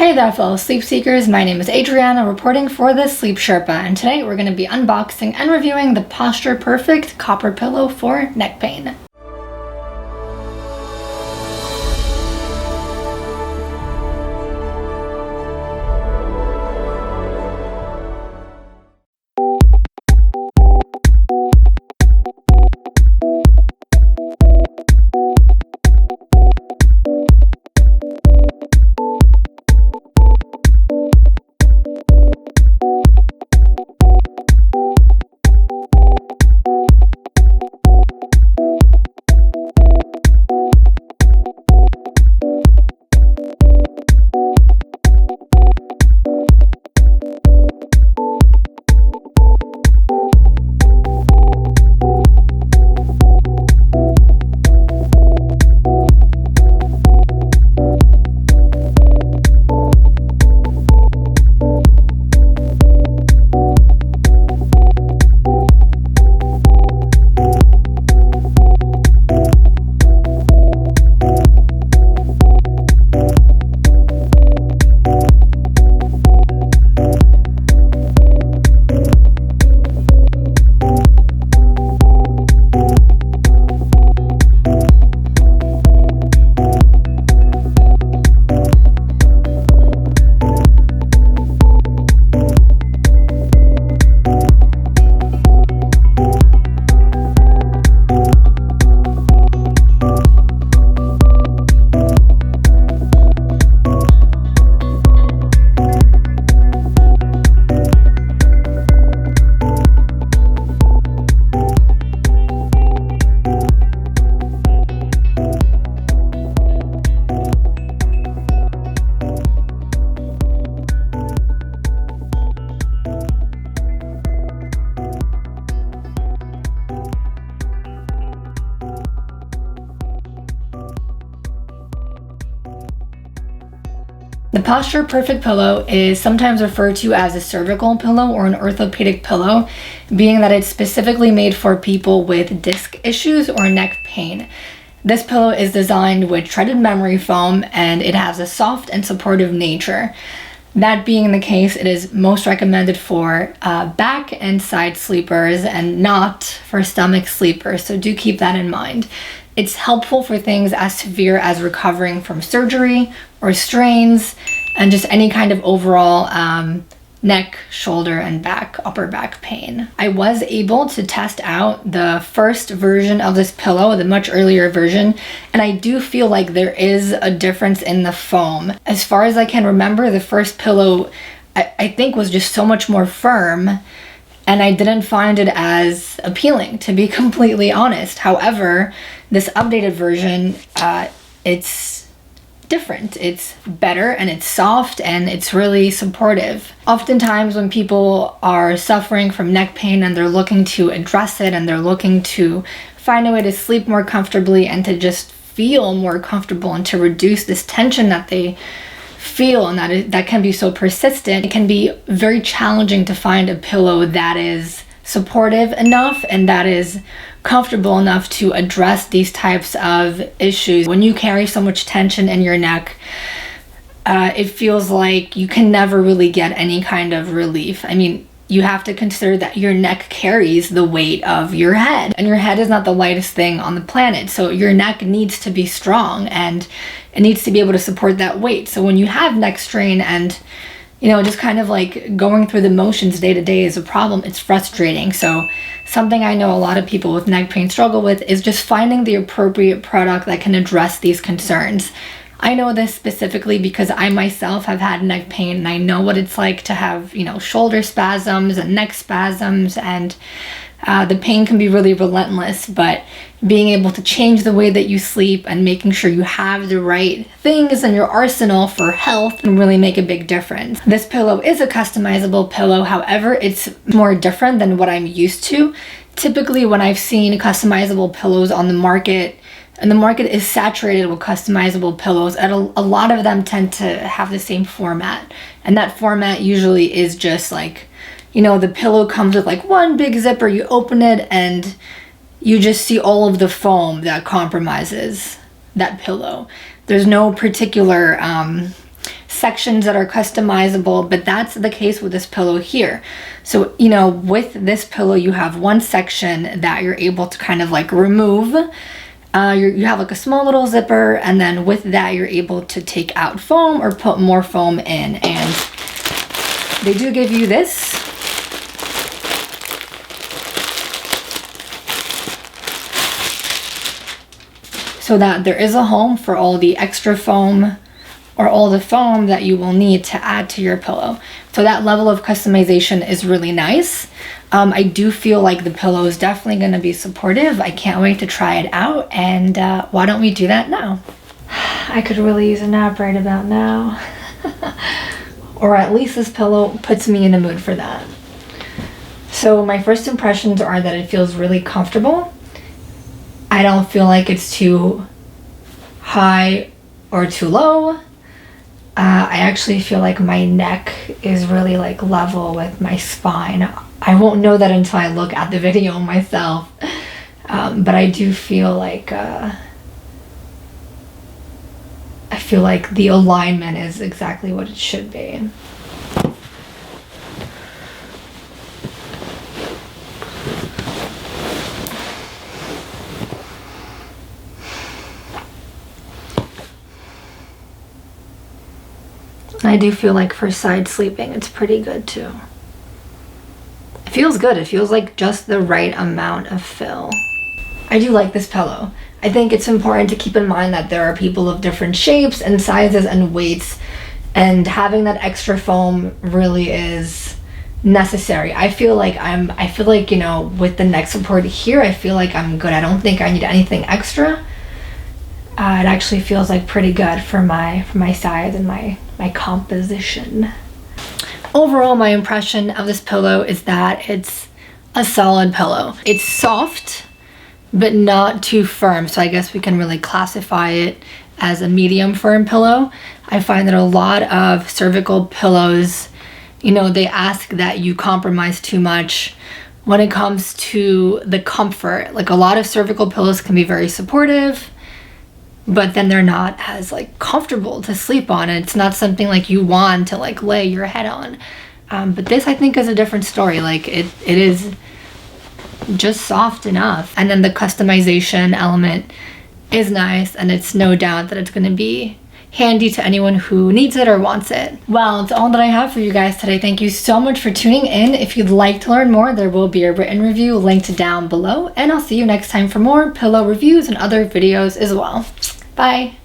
Hey there fellow sleep seekers, my name is Adriana reporting for the Sleep Sherpa, and today we're going to be unboxing and reviewing the Posture Perfect copper pillow for neck pain. The Posture Perfect pillow is sometimes referred to as a cervical pillow or an orthopedic pillow, being that it's specifically made for people with disc issues or neck pain. This pillow is designed with treaded memory foam and it has a soft and supportive nature. That being the case, it is most recommended for back and side sleepers and not for stomach sleepers, so do keep that in mind. It's helpful for things as severe as recovering from surgery or strains and just any kind of overall neck, shoulder, and back, upper back pain. I was able to test out the first version of this pillow, the much earlier version, and I do feel like there is a difference in the foam. As far as I can remember, the first pillow I think was just so much more firm, and I didn't find it as appealing, to be completely honest. However, this updated version, it's different. It's better and it's soft and it's really supportive. Oftentimes when people are suffering from neck pain and they're looking to address it and they're looking to find a way to sleep more comfortably and to just feel more comfortable and to reduce this tension that they feel and that can be so persistent, it can be very challenging to find a pillow that is supportive enough and that is comfortable enough to address these types of issues. When you carry so much tension in your neck, it feels like you can never really get any kind of relief. I mean, you have to consider that your neck carries the weight of your head, and your head is not the lightest thing on the planet. So your neck needs to be strong and it needs to be able to support that weight. So when you have neck strain and just kind of like going through the motions day to day is a problem, it's frustrating. So something I know a lot of people with neck pain struggle with is just finding the appropriate product that can address these concerns. I know this specifically because I myself have had neck pain and I know what it's like to have, shoulder spasms and neck spasms, and the pain can be really relentless, but being able to change the way that you sleep and making sure you have the right things in your arsenal for health can really make a big difference. This pillow is a customizable pillow, however, it's more different than what I'm used to. Typically when I've seen customizable pillows on the market, and the market is saturated with customizable pillows, and a lot of them tend to have the same format. And that format usually is just like, the pillow comes with like one big zipper, you open it and you just see all of the foam that compromises that pillow. There's no particular sections that are customizable, but that's the case with this pillow here. So, you know, with this pillow, you have one section that you're able to kind of like remove. You have like a small little zipper, and then with that, you're able to take out foam or put more foam in. And they do give you this. So that there is a home for all the extra foam or all the foam that you will need to add to your pillow. So that level of customization is really nice. I do feel like the pillow is definitely going to be supportive. I can't wait to try it out, and why don't we do that now? I could really use a nap right about now. Or at least this pillow puts me in the mood for that. So my first impressions are that it feels really comfortable. I don't feel like it's too high or too low. I actually feel like my neck is really like level with my spine. I won't know that until I look at the video myself. But I do feel like I feel like the alignment is exactly what it should be. I do feel like for side sleeping, it's pretty good too. It feels good. It feels like just the right amount of fill. I do like this pillow. I think it's important to keep in mind that there are people of different shapes and sizes and weights, and having that extra foam really is necessary. I feel like, you know, with the neck support here, I feel like I'm good. I don't think I need anything extra. It actually feels like pretty good for my size and my composition. Overall, my impression of this pillow is that it's a solid pillow. It's soft, but not too firm. So I guess we can really classify it as a medium firm pillow. I find that a lot of cervical pillows, you know, they ask that you compromise too much when it comes to the comfort. Like, a lot of cervical pillows can be very supportive, but then they're not as like comfortable to sleep on, and it's not something like you want to like lay your head on. But this, I think, is a different story. Like, it is just soft enough, and then the customization element is nice, and it's no doubt that it's going to be handy to anyone who needs it or wants it. Well, it's all that I have for you guys today. Thank you so much for tuning in. If you'd like to learn more, there will be a written review linked down below, and I'll see you next time for more pillow reviews and other videos as well. Bye.